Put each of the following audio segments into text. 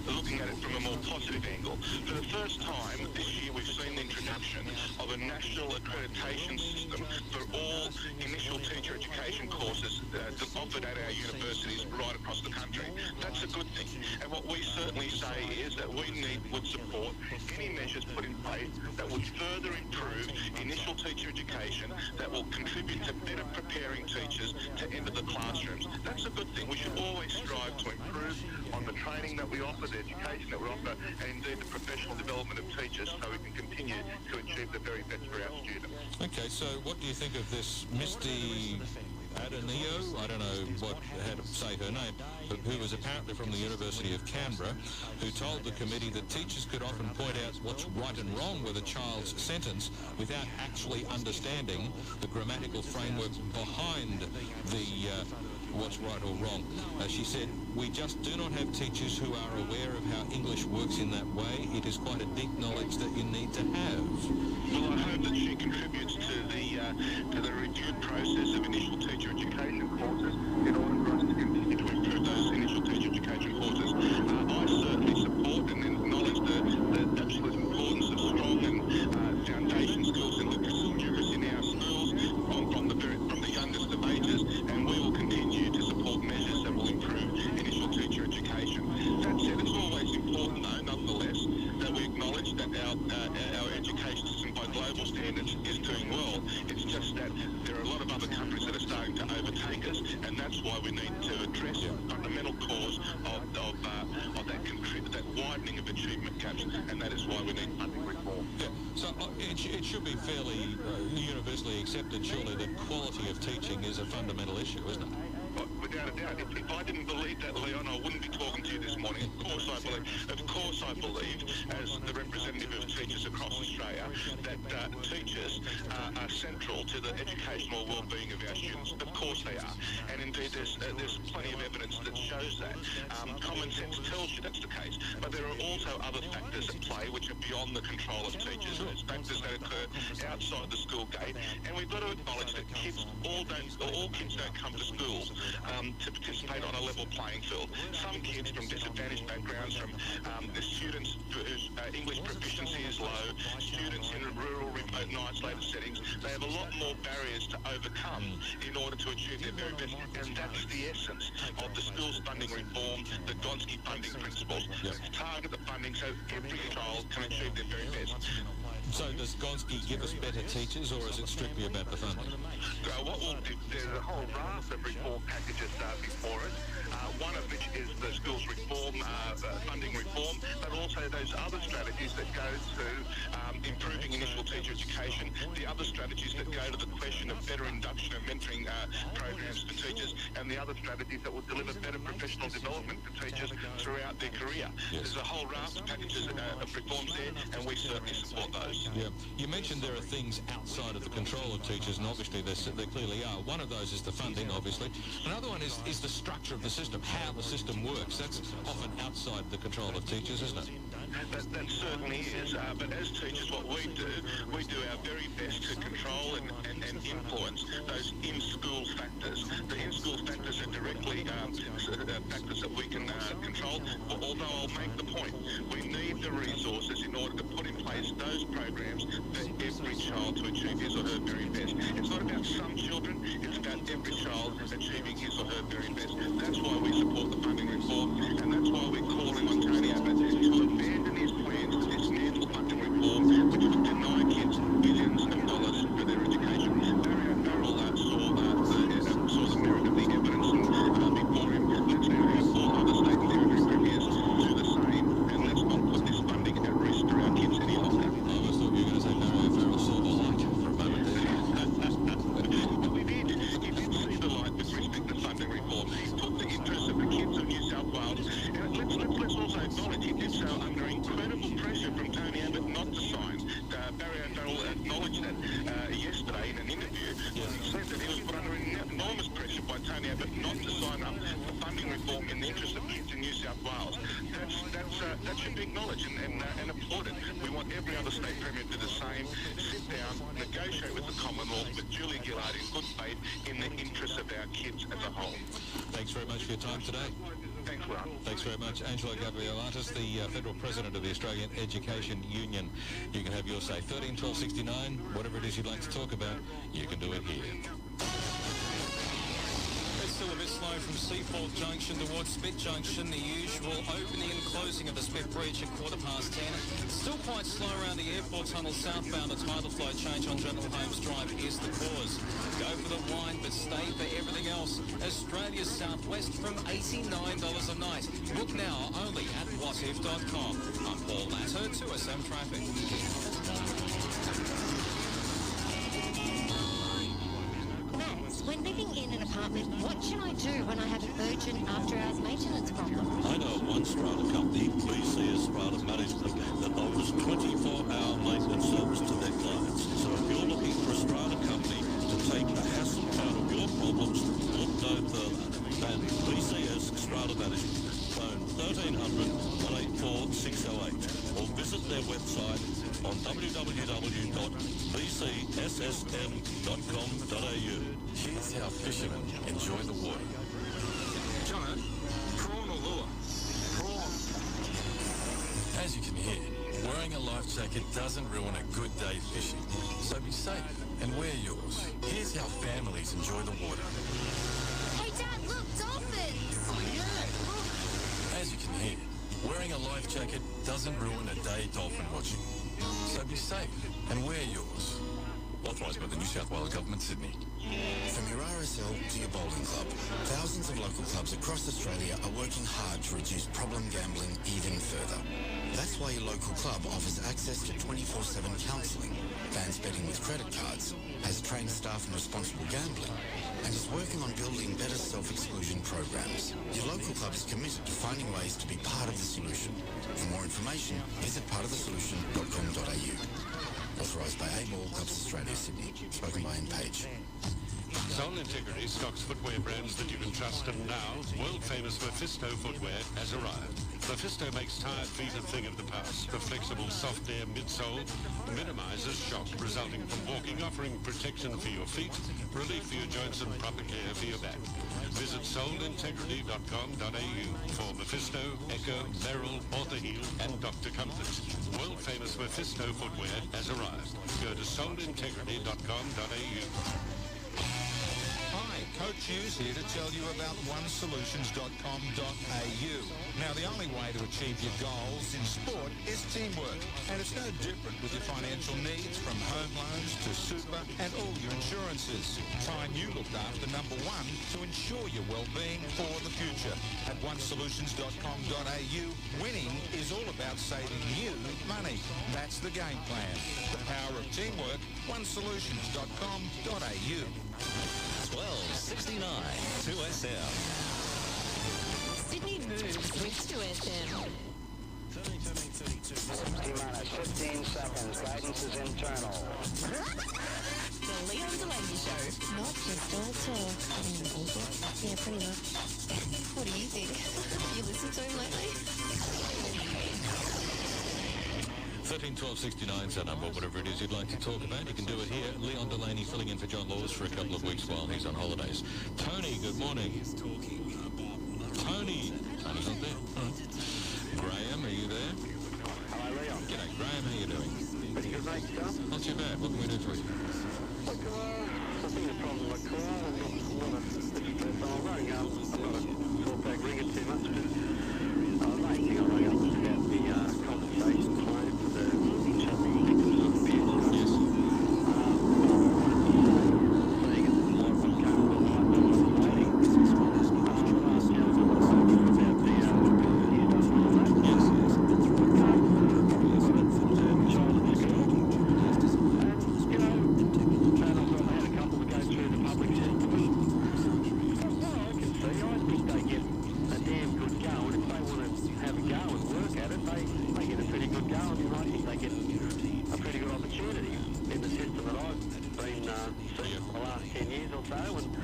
looking at it from a more positive angle. For the first time this year, we've seen the introduction of a national accreditation system for all initial teacher education courses offered at our universities right across the country. That's a good thing. And what we certainly say is that would support any measures put in place that would further improve initial teacher education, that will contribute to better preparing teachers to enter the classrooms. That's a good thing. We should always strive to improve on the training that we offer, the education that we offer, and indeed the professional development of teachers, so we can continue to achieve the very best for our students. Okay, so what do you think of this Misty Adenio, I don't know how to say her name, but who was apparently from the University of Canberra, who told the committee that teachers could often point out what's right and wrong with a child's sentence without actually understanding the grammatical framework behind the what's right or wrong. She said, "We just do not have teachers who are aware of how English works in that way. It is quite a deep knowledge that you need to have." Well, I hope that she contributes to the reviewed process of initial teacher education courses in order for us to continue to improve those initial teacher education courses. I certainly support and acknowledge the absolute importance of strong and foundation skills in literacy and numeracy in our schools from the youngest of ages, and we will continue to support measures that will improve initial teacher education. That said, it's always important, though, nonetheless, that we acknowledge that our education system by global standards is doing well. It's just that there are a lot of other countries that are starting to overtake us, and that's why we need to address the fundamental cause of that widening of achievement gaps, and that is why we need funding reform. Yeah. So it should be fairly universally accepted, surely, that quality of teaching is a fundamental issue, isn't it? Without a doubt. If I didn't believe that, Leon, I wouldn't be talking to you this morning. Of course I believe, as the representative of teachers across Australia, that teachers are central to the educational well-being of our students. Of course they are. And indeed, there's plenty of evidence that shows that. Common sense tells you that's the case. But there are also other factors at play which are beyond the control of teachers. There's factors that occur outside the school gate. And we've got to acknowledge that all kids don't come to schools to participate on a level playing field. Some kids from disadvantaged backgrounds, from the students whose English proficiency is low, students in rural, remote and isolated settings, they have a lot more barriers to overcome in order to achieve their very best. And that's the essence of the schools funding reform, the Gonski funding principles. Target the funding so every child can achieve their very best. So does Gonski give us better teachers, or is it strictly about the funding? What we'll do, there's a whole raft of reform packages before us, one of which is the schools reform, funding reform, but also those other strategies that go to improving initial teacher education, the other strategies that go to the question of better induction and mentoring programs for teachers, and the other strategies that will deliver better professional development for teachers throughout their career. There's a whole raft of packages of reforms there, and we certainly support those. Yeah. You mentioned there are things outside of the control of teachers, and obviously there clearly are. One of those is the funding, obviously. Another one is the structure of the system, how the system works. That's often outside the control of teachers, isn't it? That certainly is. But as teachers, what we do our very best to control and influence those in-school factors. The in-school factors are directly factors that we can control, although I'll make the point, we need the resources in order to put in place those programs for every child to achieve his or her very best. It's not about some children, it's about every child achieving his or her very best. That's why we support the funding reform, and that's why we're calling on Tony Abbott to abandon his plans to dismantle funding reform, which would deny kids billions of dollars for their education. Barry O'Farrell saw the merit of the evidence, and before him, let's have all other state and territory premiers do the same, and let's not put this funding at risk for our kids any longer. I always thought you were going to say Barry O'Farrell saw the light for a moment there. He did see the light with respect to funding reform. He put the interests of the kids of New South Wales, and let's also acknowledge he did so under incredible pressure from Tony Abbott not to sign. Barry O'Farrell acknowledged that yesterday in an interview. He said that he was put under enormous pressure by Tony Abbott not to sign up for funding reform in the interest of kids in New South Wales. That should be acknowledged and applauded. We want every other state premier to do the same. Sit down, negotiate with the Commonwealth, with Julia Gillard in good faith, in the interest of our kids as a whole. Thanks very much for your time today. Thanks, Ron. Thanks very much, Angelo Gabrielatis, the Federal President of the Australian Education Union. You can have your say. 13 12 69, whatever it is you'd like to talk about, you can do it here. It's still a bit slow from Seaforth Junction towards Spit Junction. The usual opening and closing of the Spit Bridge at 10:15. Still quite slow around the airport tunnel southbound. The tidal flow change on General Holmes Drive is the cause. Go for the wine, but stay for everything else. Australia's Southwest from $89 a night. Book now only at whatif.com. I'm Paul Latter, 2SM Traffic. When living in an apartment, what should I do when I have an urgent after-hours maintenance problem? I know of one strata company, BCS Strata Management, that offers 24-hour maintenance service to their clients. So if you're looking for a strata company to take the hassle out of your problems, look no further than BCS Strata Management. Phone 1300 184 608 or visit their website on www.bcssm.com.au. Here's how fishermen enjoy the water. Jono, prawn or lure? Prawn. As you can hear, wearing a life jacket doesn't ruin a good day fishing. So be safe and wear yours. Here's how families enjoy the water. Hey Dad, look, dolphins! Oh yeah! As you can hear, wearing a life jacket doesn't ruin a day dolphin watching. So be safe and wear yours. Authorised by the New South Wales Government, Sydney. From your RSL to your bowling club, thousands of local clubs across Australia are working hard to reduce problem gambling even further. That's why your local club offers access to 24/7 counselling, bans betting with credit cards, has trained staff in responsible gambling, and is working on building better self-exclusion programs. Your local club is committed to finding ways to be part of the solution. For more information, visit partofthesolution.com.au. Authorised by ABAL Clubs Australia, Sydney. Spoken by Ian Page. Soul Integrity stocks footwear brands that you can trust, and now world-famous Mephisto footwear has arrived. Mephisto makes tired feet a thing of the past. The flexible soft air midsole minimises shock resulting from walking, offering protection for your feet, relief for your joints and proper care for your back. Visit soulintegrity.com.au for Mephisto, Echo, Merrill, Orthaheel and Dr. Comfort. World-famous Mephisto footwear has arrived. Go to soulintegrity.com.au. Hi, Coach Hughes here to tell you about onesolutions.com.au. Now, the only way to achieve your goals in sport is teamwork. And it's no different with your financial needs, from home loans to super and all your insurances. Find you looked after number one to ensure your well-being for the future. At onesolutions.com.au, winning is all about saving you money. That's the game plan. The power of teamwork, onesolutions.com.au. 1269 2SM. Sydney moves with 2SM. 15 seconds. Guidance is internal. The Leon Delaney Show. Not just all talk. Yeah, pretty much. What do you think? You listened to him lately? 13 12 69 is our number. Whatever it is you'd like to talk about, you can do it here. Leon Delaney filling in for John Laws for a couple of weeks while he's on holidays. Tony, good morning. Tony's not there. Right. Graham, are you there? Hello, Leon. G'day, Graham. How you doing? Pretty good, mate, yourself? Not too bad. What can we do for you? Look, I've been a problem with my car. I've got a lot of different stuff on my road. I'm not a 4-pack ringer too much, but I was making a ring up about the compensation claim for the victims of abuse. Yes. Saying it's more of what's going on right now. Waiting. Last gentleman was talking about the stuff and all that. Yes, yes. I've got a child at school. And, you know, and I had a couple that go through the public system. From what I can see, I think they get a damn good go. And if they want to have a go and work at it, they get a pretty good go. And I think they get a pretty good opportunity in the system that I've been seeing for the last 10 years or so. And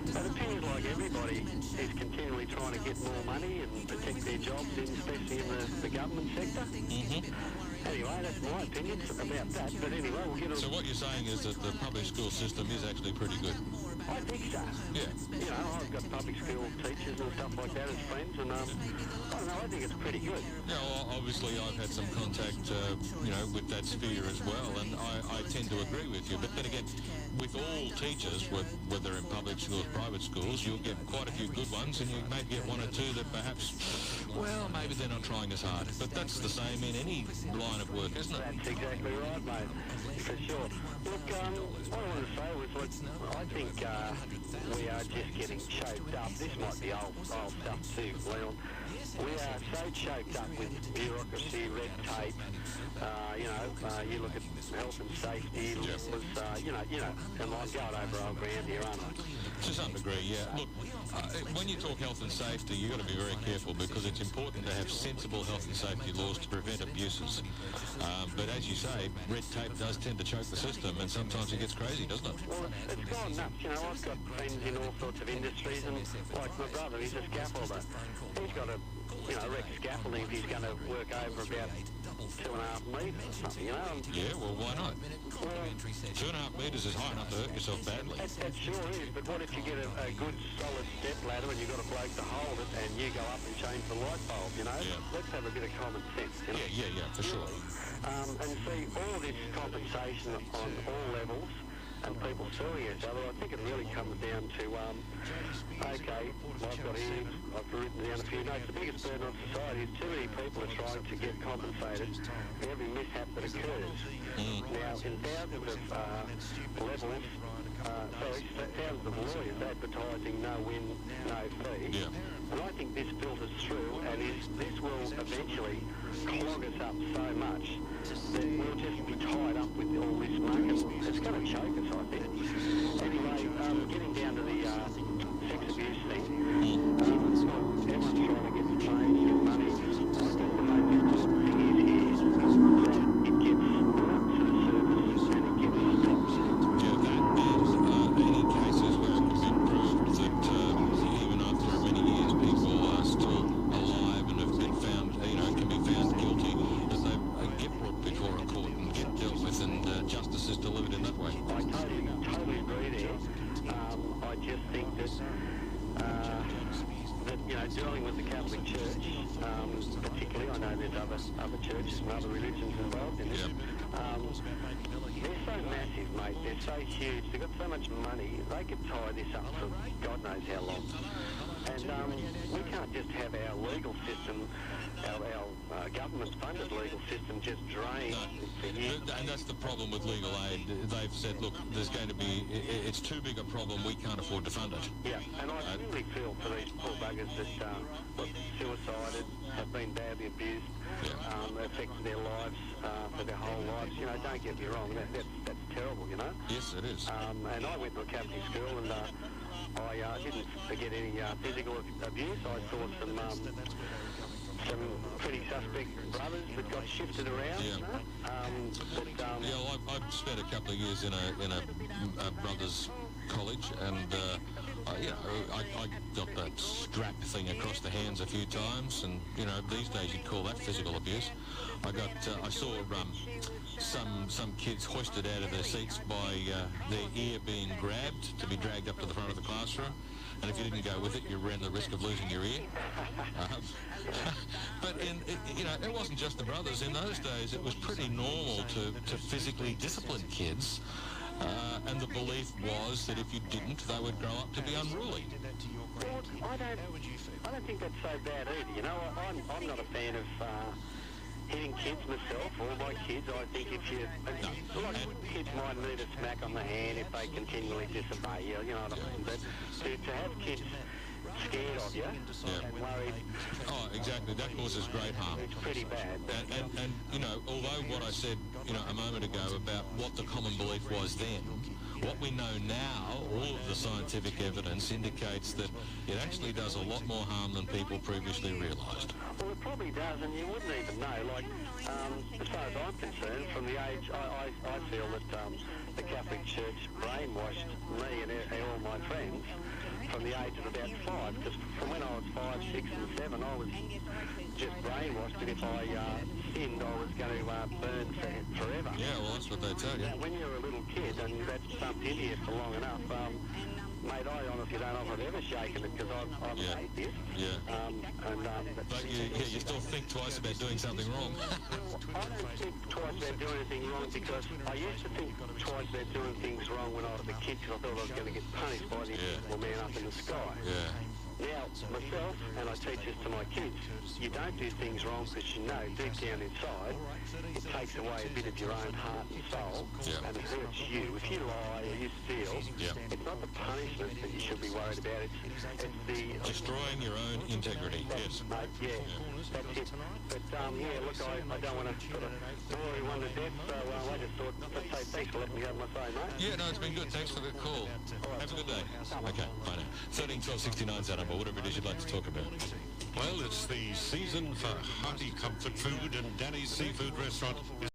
it appears like everybody is continually trying to get more money and protect their jobs, especially in the government sector. Anyway, that's my opinion about that. But anyway, we'll get So what you're saying is that the public school system is actually pretty good? I think so. Yeah. You know, I've got public school teachers and stuff like that as friends, and I don't know, I think it's pretty good. Yeah, well, obviously I've had some contact, you know, with that sphere as well, and I tend to agree with you. But then again, with all teachers, whether in public schools, private schools, you'll get quite a few good ones, and you may get one or two that perhaps, well, maybe they're not trying as hard. But that's the same in any line of work, isn't it? That's exactly right, mate. For sure. Look, what I wanted to say was, look, I think we are just getting choked up. This might be old stuff too, Leon. We are so choked up with bureaucracy, red tape. You look at health and safety, you know, and I'm going over old ground here, aren't I? To some degree, yeah. Look, when you talk health and safety, you've got to be very careful because it's important to have sensible health and safety laws to prevent abuses. But as you say, red tape does tend to choke the system, and sometimes it gets crazy, doesn't it? Well, it's gone nuts. You know, I've got friends in all sorts of industries, and like my brother, he's a scaffolder. He's got a, erect scaffolding if he's going to work over about 2.5 metres or something, you know. Yeah, well, why not? Well, 2.5 metres is high enough to hurt yourself badly. That sure is, but what if you get a good solid step ladder and you've got a bloke to hold it and you go up and change the light bulb, you know? Yeah. Let's have a bit of common sense, you know? Yeah, for sure. And see, all this compensation on all levels and people suing each other, I think it really comes down to, okay, I've got here, I've written down a few notes. The biggest burden on society is too many people are trying to get compensated for every mishap that occurs. Now, in thousands of levels, thousands of lawyers advertising no win, no fee. Yeah. And I think this filters through, and this will eventually clog us up so much that we'll just be tied up with all this muck. It's going to choke us, I think. Anyway, getting down to the sex abuse thing, everyone's trying to get the change, get money. I think the most important thing is here that it gets brought to the surface and it gets stopped. Yeah, that and any cases where it can be proved that even after many years people are still alive and have been found, can be found guilty, that they get brought before a court and get dealt with, and justice is delivered in that way. I totally agree there. I just think that dealing with the Catholic Church, particularly, I know there's other churches and other religions involved in this. They're so massive, mate. They're so huge. They've got so much money. They could tie this up for God knows how long. And we can't just have our legal system, our government-funded legal system just drain. No, and that's the problem with legal aid. They've said, look, there's going to be, it's too big a problem, we can't afford to fund it. Yeah, and I really feel for these poor buggers that suicided, have been badly abused, affected their lives for their whole lives. You know, don't get me wrong, that's terrible, you know? Yes, it is. And I went to a Catholic school and I didn't get any physical abuse. I saw some pretty suspect brothers that got shifted around. Yeah. I've spent a couple of years in a brothers' college, and I got that strap thing across the hands a few times, and these days you'd call that physical abuse. I saw some kids hoisted out of their seats by their ear being grabbed to be dragged up to the front of the classroom, and if you didn't go with it, you ran the risk of losing your ear. But it wasn't just the brothers. In those days, it was pretty normal to physically discipline kids, and the belief was that if you didn't, they would grow up to be unruly. Well, I don't think that's so bad either. You know, I'm not a fan of hitting kids myself, or my kids. I think if kids might need a smack on the hand if they continually disobey you, you know what I mean? But to have kids scared of you and worried... Oh, exactly. That causes great harm. It's pretty bad. And although what I said, a moment ago about what the common belief was then, what we know now, all of the scientific evidence indicates that it actually does a lot more harm than people previously realised. Well, it probably does, and you wouldn't even know. Like, as far as I'm concerned, from the age, I feel that the Catholic Church brainwashed me and all my friends from the age of about 5, because from when I was 5, 6 and 7, I was just brainwashed that if I sinned, I was going to burn forever. Yeah, well, that's what they tell you. Now, when you're a little kid and that's pumped into you for long enough, mate, I honestly don't know if I've ever shaken it because I'm an atheist. But you still think twice about doing something wrong. I don't think twice about doing anything wrong because I used to think twice about doing things wrong when I was a kid because I thought I was going to get punished by the invisible man up in the sky. Now, myself, and I teach this to my kids, you don't do things wrong because you know deep down inside it takes away a bit of your own heart and soul and it hurts you. If you lie or you steal, it's not the punishment that you should be worried about, it's the... Destroying your own integrity, yes. Mate, that's it. But, look, I don't want to sort of bore everyone to death, so I just thought, let's say thanks for letting me have my say, mate. Yeah, no, it's been good. Thanks for the call. Have a good day. Okay, bye now. 13 12 69's that number, whatever it is you'd like to talk about. Well, it's the season for hearty comfort food, and Danny's Seafood Restaurant is